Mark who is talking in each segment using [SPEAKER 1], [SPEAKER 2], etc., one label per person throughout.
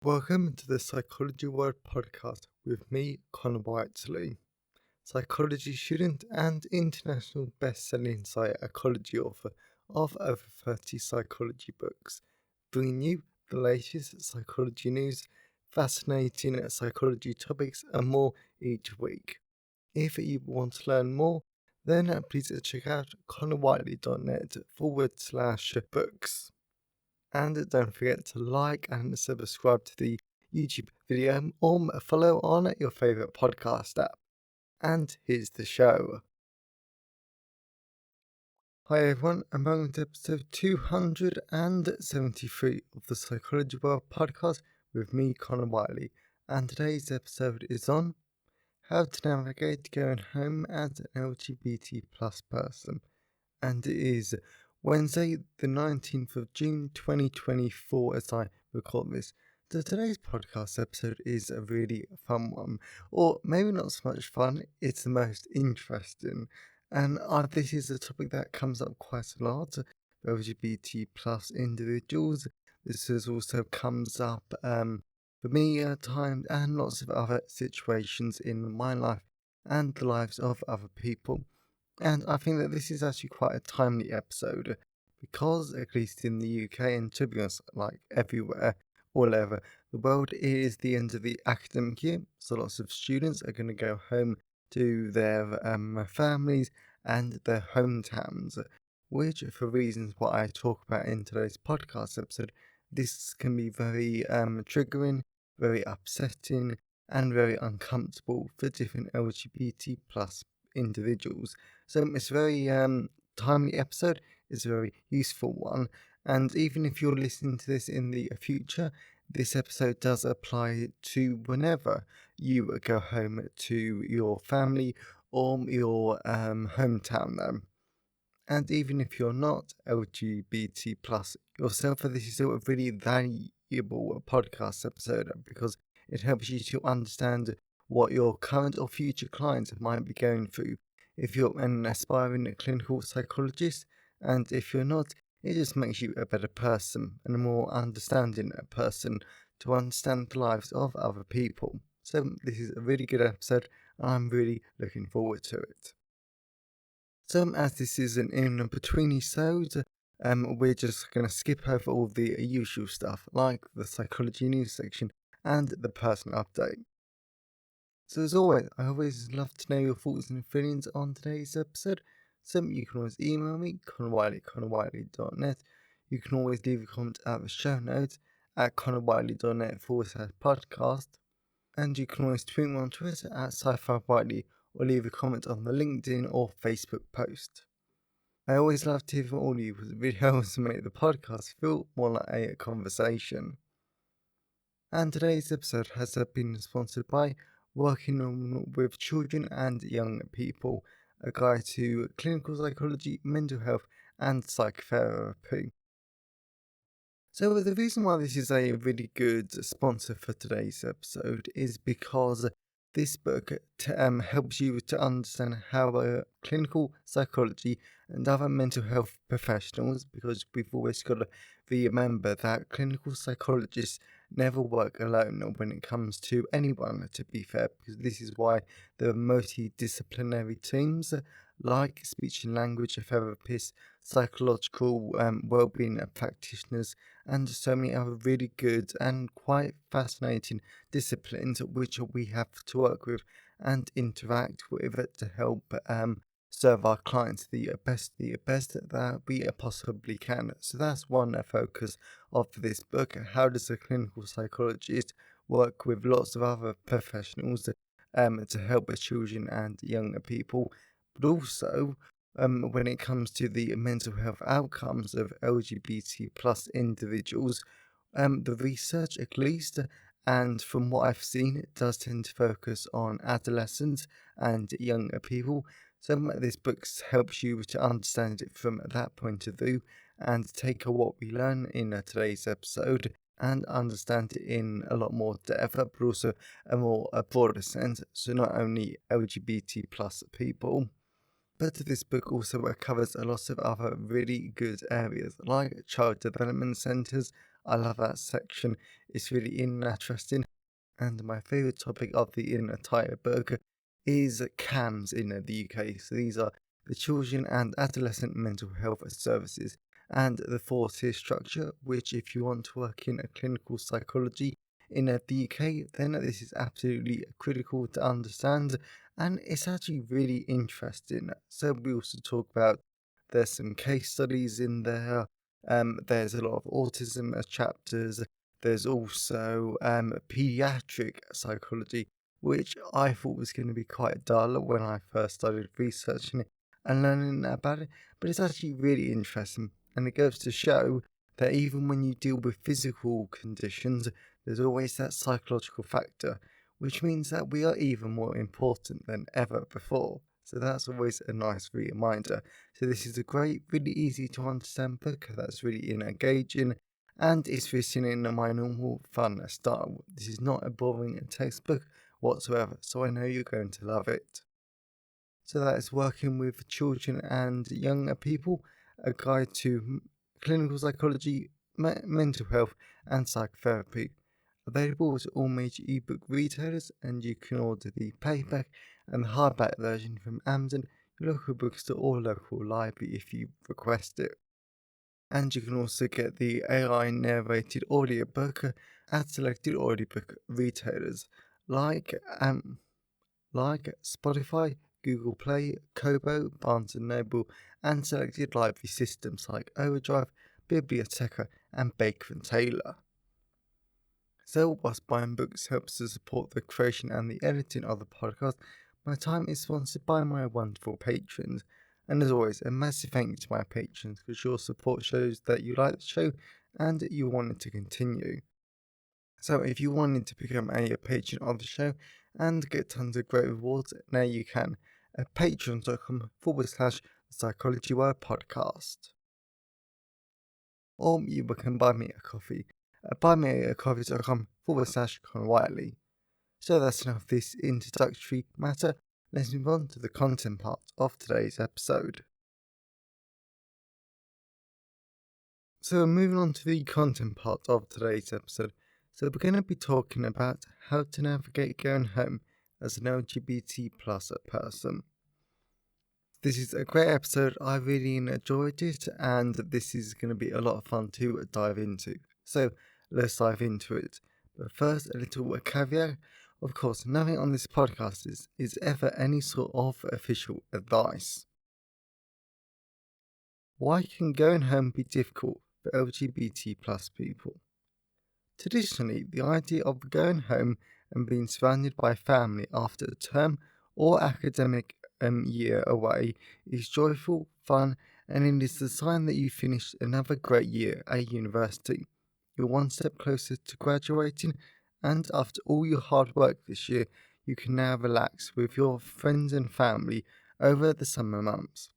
[SPEAKER 1] Welcome to the Psychology World podcast with me, Connor Whiteley, psychology student and international best-selling psychology author of over 30 psychology books, bringing you the latest psychology news, fascinating psychology topics and more each week. If you want to learn more, then please check out connorwhiteley.net/books. And don't forget to like and subscribe to the YouTube video or follow on your favourite podcast app. And here's the show. Hi everyone, and welcome to episode 273 of the Psychology World podcast with me, Connor Wiley. And today's episode is on how to navigate going home as an LGBT plus person. And it is Wednesday, the 19th of June 2024, as I record this. So today's podcast episode is a really fun one, or maybe not so much fun, it's the most interesting. And this is a topic that comes up quite a lot for LGBT plus individuals. This has also comes up for me at times and lots of other situations in my life and the lives of other people. And I think that this is actually quite a timely episode because, at least in the UK, and to be honest, like everywhere, all over the world, it is the end of the academic year. So lots of students are going to go home to their families and their hometowns, which, for reasons what I talk about in today's podcast episode, this can be very triggering, very upsetting, and very uncomfortable for different LGBT plus individuals. So it's a very timely episode. It's a very useful one. And even if you're listening to this in the future, this episode does apply to whenever you go home to your family or your hometown though. And even if you're not LGBT plus yourself, this is still a really valuable podcast episode because it helps you to understand what your current or future clients might be going through. If you're an aspiring clinical psychologist, and if you're not, it just makes you a better person and a more understanding person to understand the lives of other people. So this is a really good episode, and I'm really looking forward to it. So as this is an in between episodes, we're just going to skip over all the usual stuff like the psychology news section and the personal update. So as always, I always love to know your thoughts and feelings on today's episode. So you can always email me, connorwiley@connorwiley.net. You can always leave a comment at the show notes at connorwiley.net/podcast. And you can always tweet me on Twitter at sci-fi-wiley or leave a comment on the LinkedIn or Facebook post. I always love to hear from all of you because it really helps to make the podcast feel more like a conversation. And today's episode has been sponsored by Working with Children and Young People, a guide to clinical psychology, mental health, and psychotherapy. So the reason why this is a really good sponsor for today's episode is because this book helps you to understand how clinical psychology and other mental health professionals, because we've always got to remember that clinical psychologists never work alone when it comes to anyone, to be fair, because this is why there are multidisciplinary teams like speech and language therapists, psychological well-being practitioners, and so many other really good and quite fascinating disciplines which we have to work with and interact with to help serve our clients the best that we possibly can. So that's one focus of this book. How does a clinical psychologist work with lots of other professionals to help children and younger people, but also when it comes to the mental health outcomes of LGBT plus individuals, the research at least, and from what I've seen, it does tend to focus on adolescents and younger people. So this book helps you to understand it from that point of view and take what we learn in today's episode and understand it in a lot more depth, but also a broader sense. So not only LGBT plus people, but this book also covers a lot of other really good areas like child development centres, I love that section. It's really interesting. And my favourite topic of the entire book is CAMS in the UK. So these are the Children and Adolescent Mental Health Services and the four-tier structure, which if you want to work in a clinical psychology in the UK, then this is absolutely critical to understand, and it's actually really interesting. So we also talk about, there's some case studies in there. There's a lot of autism chapters. There's also pediatric psychology, which I thought was going to be quite dull when I first started researching it and learning about it, but it's actually really interesting, and it goes to show that even when you deal with physical conditions, there's always that psychological factor, which means that we are even more important than ever before. So that's always a nice reminder. So this is a great, really easy to understand book that's really engaging, and it's written in my normal fun style. This is not a boring textbook whatsoever, so I know you're going to love it. So that is Working with Children and Young People, a guide to clinical psychology, mental health, and psychotherapy. Available at all major ebook retailers, and you can order the paperback and the hardback version from Amazon, your local bookstore, or local library if you request it. And you can also get the AI narrated audiobook at selected audiobook retailers like Spotify, Google Play, Kobo, Barnes & Noble, and selected library systems like Overdrive, Biblioteca, and Baker & Taylor. So, whilst buying books helps to support the creation and the editing of the podcast, my time is sponsored by my wonderful patrons. And as always, a massive thank you to my patrons, because your support shows that you like the show and you want it to continue. So if you wanted to become a patron of the show and get tons of great rewards, now you can at patreon.com/the Psychology Wire podcast. Or you can buy me a coffee at buymeacoffee.com/Conor Wiley. So that's enough of this introductory matter. Let's move on to the content part of today's episode. So moving on to the content part of today's episode. So we're going to be talking about how to navigate going home as an LGBT plus person. This is a great episode. I really enjoyed it, and this is going to be a lot of fun to dive into. So let's dive into it. But first, a little caveat. Of course, nothing on this podcast is ever any sort of official advice. Why can going home be difficult for LGBT plus people? Traditionally, the idea of going home and being surrounded by family after a term or academic year away is joyful, fun, and it is the sign that you finished another great year at university. You're one step closer to graduating, and after all your hard work this year, you can now relax with your friends and family over the summer months.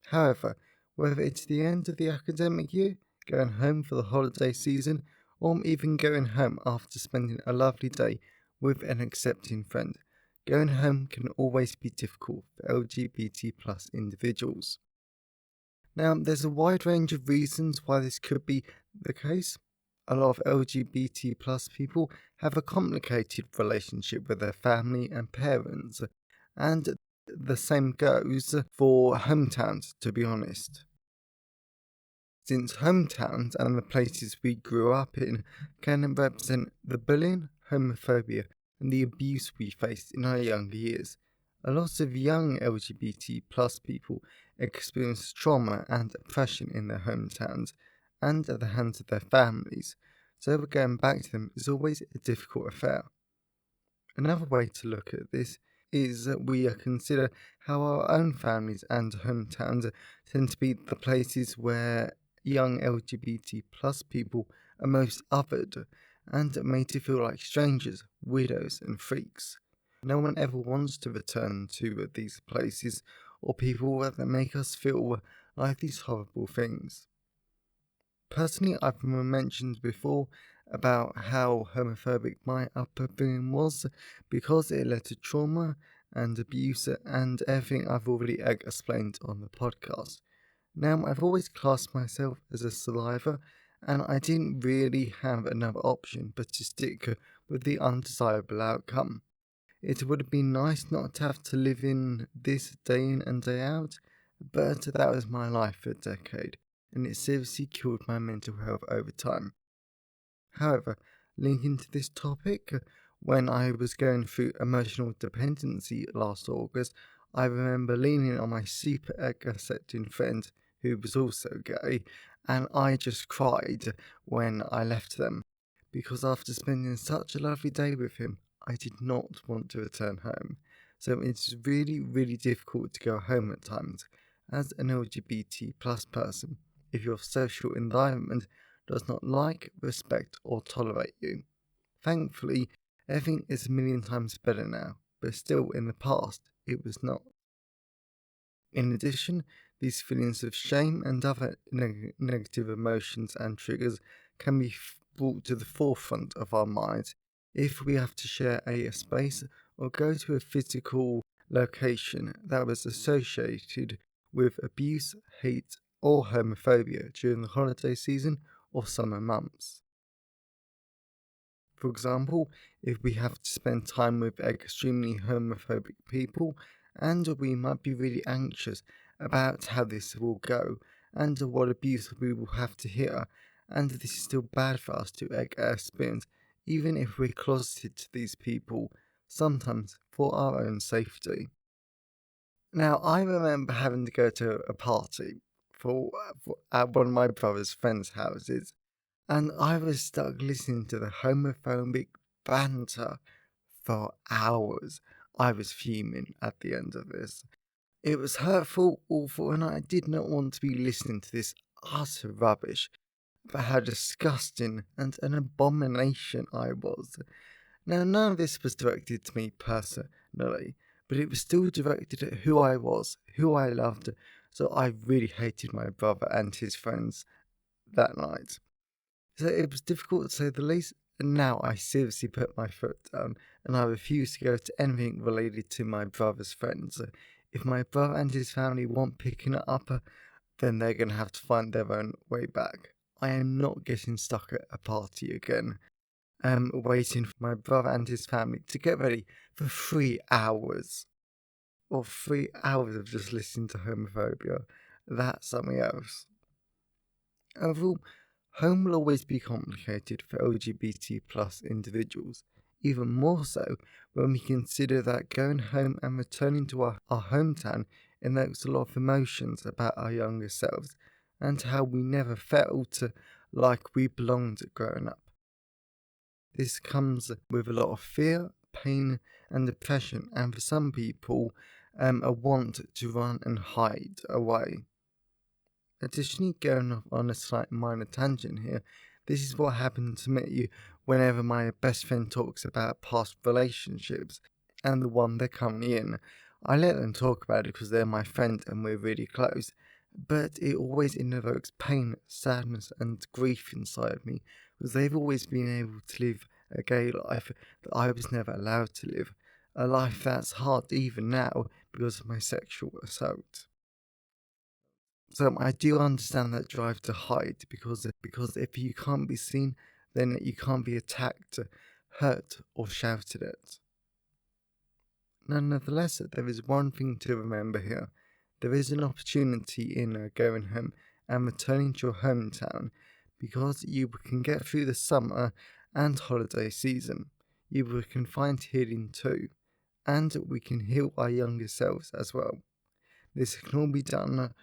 [SPEAKER 1] However, whether it's the end of the academic year, going home for the holiday season, or even going home after spending a lovely day with an accepting friend, going home can always be difficult for LGBT plus individuals. Now, there's a wide range of reasons why this could be the case. A lot of LGBT plus people have a complicated relationship with their family and parents, and the same goes for hometowns, to be honest. Since hometowns and the places we grew up in can represent the bullying, homophobia, and the abuse we faced in our younger years, a lot of young LGBT plus people experience trauma and oppression in their hometowns and at the hands of their families, so going back to them is always a difficult affair. Another way to look at this is that we consider how our own families and hometowns tend to be the places where young LGBT plus people are most othered and made to feel like strangers, weirdos, and freaks. No one ever wants to return to these places or people that make us feel like these horrible things. Personally, I've mentioned before about how homophobic my upbringing was because it led to trauma and abuse and everything I've already explained on the podcast. Now, I've always classed myself as a survivor, and I didn't really have another option but to stick with the undesirable outcome. It would have been nice not to have to live in this day in and day out, but that was my life for a decade, and it seriously killed my mental health over time. However, linking to this topic, when I was going through emotional dependency last August, I remember leaning on my super accepting friend who was also gay, and I just cried when I left them because after spending such a lovely day with him, I did not want to return home. So it's really, really difficult to go home at times as an LGBT plus person if your social environment does not like, respect, or tolerate you. Thankfully, everything is a million times better now, but still in the past, it was not. In addition, these feelings of shame and other negative emotions and triggers can be brought to the forefront of our minds if we have to share a space or go to a physical location that was associated with abuse, hate, or homophobia during the holiday season or summer months. For example, if we have to spend time with extremely homophobic people, and we might be really anxious about how this will go, and what abuse we will have to hear, and this is still bad for us to experience, even if we're closeted to these people, sometimes for our own safety. Now, I remember having to go to a party at one of my brother's friends' houses, and I was stuck listening to the homophobic banter for hours. I was fuming at the end of this. It was hurtful, awful, and I did not want to be listening to this utter rubbish about how disgusting and an abomination I was. Now, none of this was directed to me personally, but it was still directed at who I was, who I loved, so I really hated my brother and his friends that night. So it was difficult to say the least, and now I seriously put my foot down and I refuse to go to anything related to my brother's friends. If my brother and his family want picking it up, then they're going to have to find their own way back. I am not getting stuck at a party again, waiting for my brother and his family to get ready for 3 hours. Or 3 hours of just listening to homophobia. That's something else. Overall, home will always be complicated for LGBT plus individuals, even more so when we consider that going home and returning to our hometown invokes a lot of emotions about our younger selves and how we never felt like we belonged growing up. This comes with a lot of fear, pain, and depression, and for some people, a want to run and hide away. Additionally, going off on a slight minor tangent here, this is what happened to me whenever my best friend talks about past relationships and the one they're currently in. I let them talk about it because they're my friend and we're really close, but it always invokes pain, sadness, and grief inside me because they've always been able to live a gay life that I was never allowed to live, a life that's hard even now because of my sexual assault. So I do understand that drive to hide because if you can't be seen, then you can't be attacked, hurt, or shouted at. Nonetheless, there is one thing to remember here. There is an opportunity in going home and returning to your hometown because you can get through the summer and holiday season. You can find healing too, and we can heal our younger selves as well. This can all be done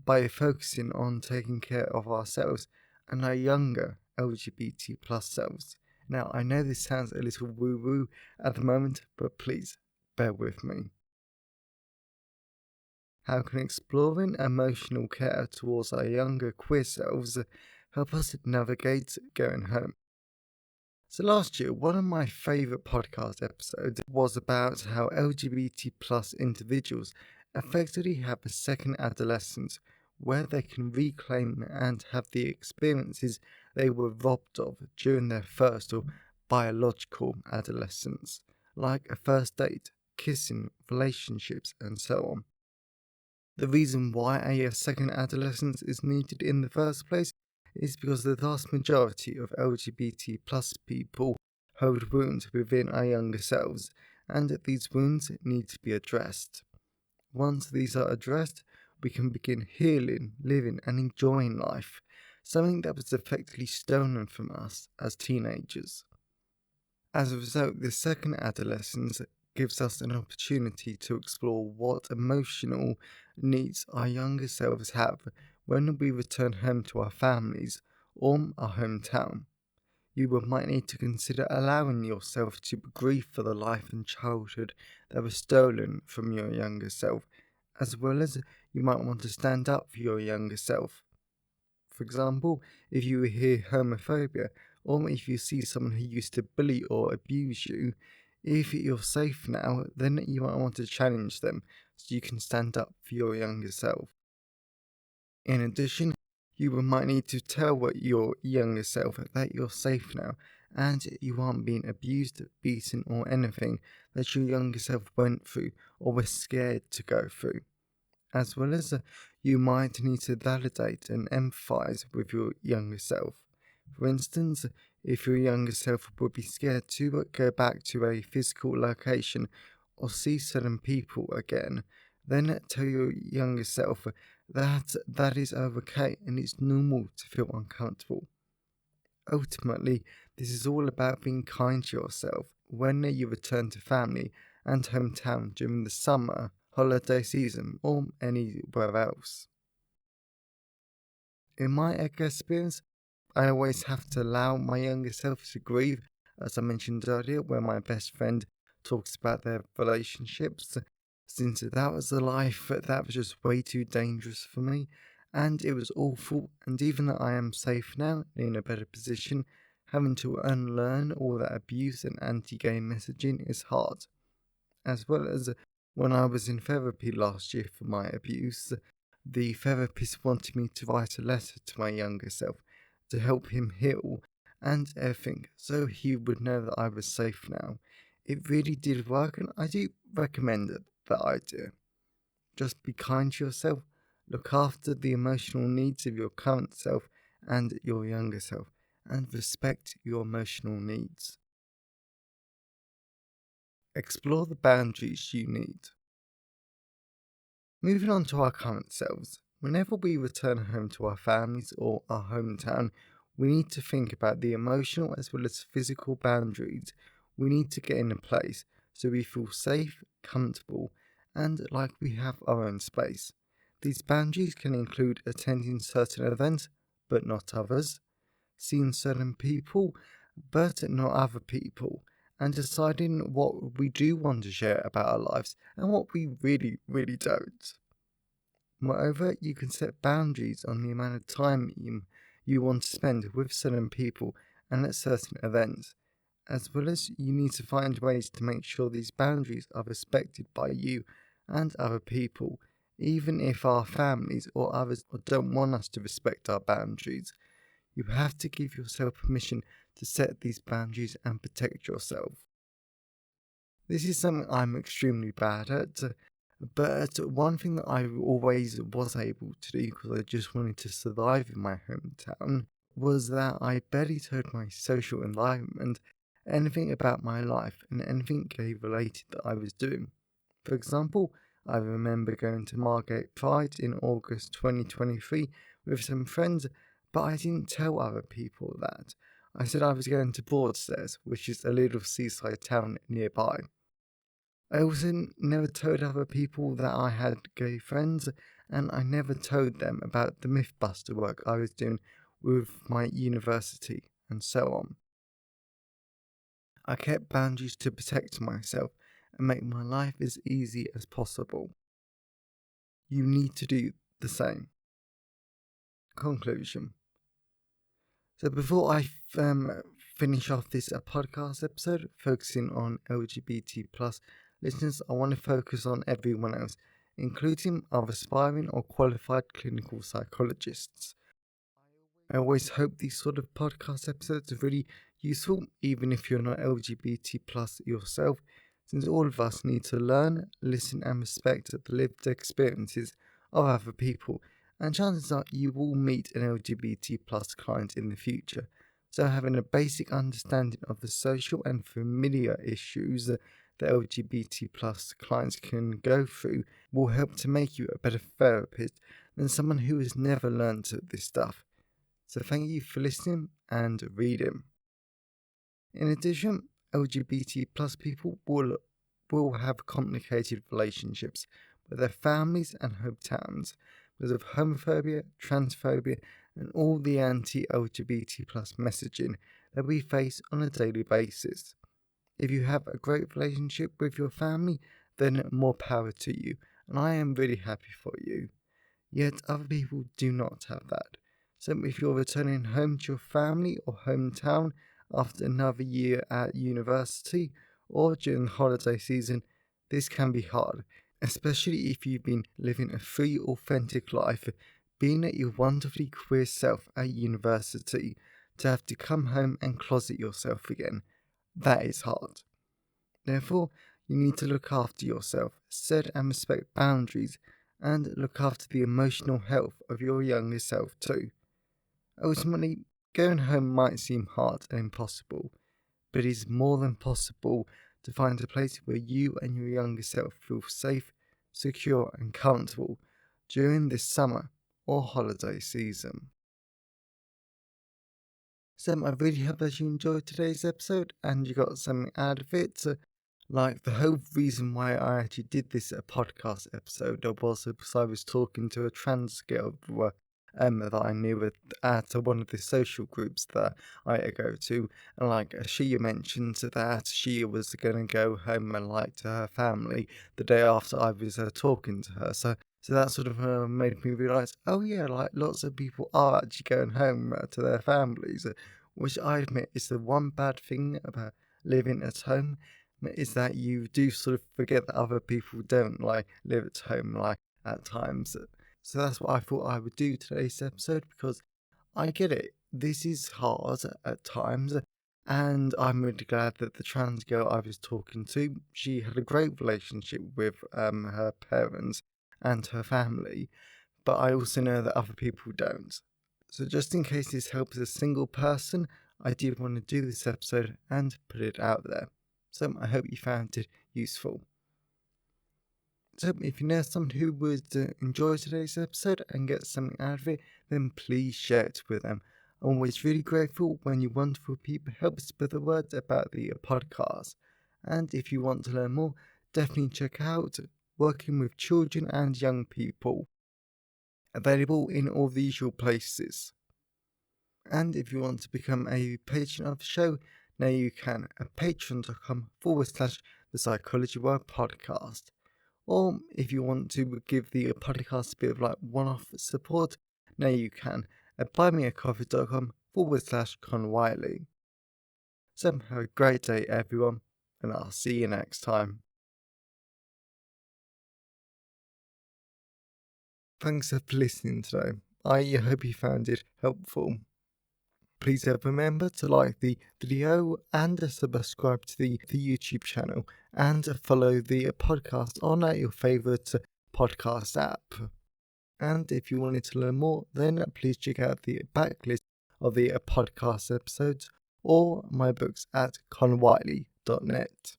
[SPEAKER 1] by focusing on taking care of ourselves and our younger LGBT plus selves. Now, I know this sounds a little woo woo at the moment, but please bear with me. How can exploring emotional care towards our younger queer selves help us navigate going home? So last year, one of my favourite podcast episodes was about how LGBT plus individuals effectively have a second adolescence where they can reclaim and have the experiences they were robbed of during their first or biological adolescence, like a first date, kissing, relationships, and so on. The reason why a second adolescence is needed in the first place is because the vast majority of LGBT plus people hold wounds within our younger selves, and these wounds need to be addressed. Once these are addressed, we can begin healing, living, and enjoying life, something that was effectively stolen from us as teenagers. As a result, this second adolescence gives us an opportunity to explore what emotional needs our younger selves have when we return home to our families or our hometown. You might need to consider allowing yourself to grieve for the life and childhood that was stolen from your younger self, as well as you might want to stand up for your younger self. For example, if you hear homophobia, or if you see someone who used to bully or abuse you, if you're safe now, then you might want to challenge them so you can stand up for your younger self. In addition, you might need to tell your younger self that you're safe now and you aren't being abused, beaten, or anything that your younger self went through or was scared to go through. As well as you might need to validate and empathize with your younger self. For instance, if your younger self would be scared to go back to a physical location or see certain people again, then tell your younger self that that is okay and it's normal to feel uncomfortable. Ultimately, this is all about being kind to yourself when you return to family and hometown during the summer, holiday season, or anywhere else. In my experience, I always have to allow my younger self to grieve, as I mentioned earlier, when my best friend talks about their relationships, since that was a life that was just way too dangerous for me, and it was awful. And even though I am safe now and in a better position, having to unlearn all that abuse and anti gay messaging is hard. As well as when I was in therapy last year for my abuse, the therapist wanted me to write a letter to my younger self to help him heal and everything, so he would know that I was safe now. It really did work, and I do recommend that idea. Just be kind to yourself, look after the emotional needs of your current self and your younger self, and respect your emotional needs. Explore the boundaries you need. Moving on to our current selves. Whenever we return home to our families or our hometown, we need to think about the emotional as well as physical boundaries we need to get in place so we feel safe, comfortable, and like we have our own space. These boundaries can include attending certain events but not others, seeing certain people but not other people, and deciding what we do want to share about our lives and what we really, really don't. Moreover, you can set boundaries on the amount of time you want to spend with certain people and at certain events, as well as you need to find ways to make sure these boundaries are respected by you and other people, even if our families or others don't want us to respect our boundaries. You have to give yourself permission to set these boundaries and protect yourself. This is something I'm extremely bad at, but one thing that I always was able to do because I just wanted to survive in my hometown was that I barely told my social environment anything about my life and anything gay related that I was doing. For example, I remember going to Margate Pride in August 2023 with some friends, but I didn't tell other people that. I said I was going to Broadstairs, which is a little seaside town nearby. I also never told other people that I had gay friends, and I never told them about the Mythbuster work I was doing with my university, and so on. I kept boundaries to protect myself and make my life as easy as possible. You need to do the same. Conclusion. So before I finish off this podcast episode focusing on LGBT plus listeners, I want to focus on everyone else, including our aspiring or qualified clinical psychologists. I always hope these sort of podcast episodes are really useful, even if you're not LGBT plus yourself, since all of us need to learn, listen, and respect the lived experiences of other people and chances are you will meet an LGBT plus client in the future. So having a basic understanding of the social and familiar issues that the LGBT plus clients can go through will help to make you a better therapist than someone who has never learned this stuff. So thank you for listening and reading. In addition, LGBT plus people will have complicated relationships with their families and hometowns because of homophobia, transphobia, and all the anti-LGBT plus messaging that we face on a daily basis. If you have a great relationship with your family, then more power to you, and I am really happy for you. Yet other people do not have that. So if you're returning home to your family or hometown after another year at university or during the holiday season, this can be hard, especially if you've been living a free, authentic life, being at your wonderfully queer self at university, to have to come home and closet yourself again. That is hard. Therefore, you need to look after yourself, set and respect boundaries, and look after the emotional health of your younger self too. Ultimately, going home might seem hard and impossible, but it is more than possible to find a place where you and your younger self feel safe, secure, and comfortable during this summer or holiday season. So I really hope that you enjoyed today's episode and you got something out of it. Like, the whole reason why I actually did this podcast episode was because I was talking to a trans girl that I knew at one of the social groups that I go to, and like she mentioned that she was going to go home and like to her family the day after I was talking to her. So that sort of made me realise, oh yeah, like lots of people are actually going home to their families, which I admit is the one bad thing about living at home, is that you do sort of forget that other people don't like live at home like at times. So that's what I thought I would do today's episode, because I get it. This is hard at times, and I'm really glad that the trans girl I was talking to, she had a great relationship with her parents and her family, but I also know that other people don't. So just in case this helps a single person, I did want to do this episode and put it out there. So I hope you found it useful. So if you know someone who would enjoy today's episode and get something out of it, then please share it with them. I'm always really grateful when you wonderful people help spread the word about the podcast. And if you want to learn more, definitely check out Working with Children and Young People, available in all the usual places. And if you want to become a patron of the show, now you can at patreon.com/The Psychology World Podcast. Or if you want to give the podcast a bit of like one-off support, now you can at buymeacoffee.com/Con Wiley. So have a great day, everyone, and I'll see you next time. Thanks for listening today. I hope you found it helpful. Please remember to like the video and subscribe to the YouTube channel and follow the podcast on your favourite podcast app. And if you wanted to learn more, then please check out the backlist of the podcast episodes or my books at conwiley.net.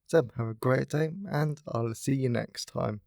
[SPEAKER 1] So have a great day, and I'll see you next time.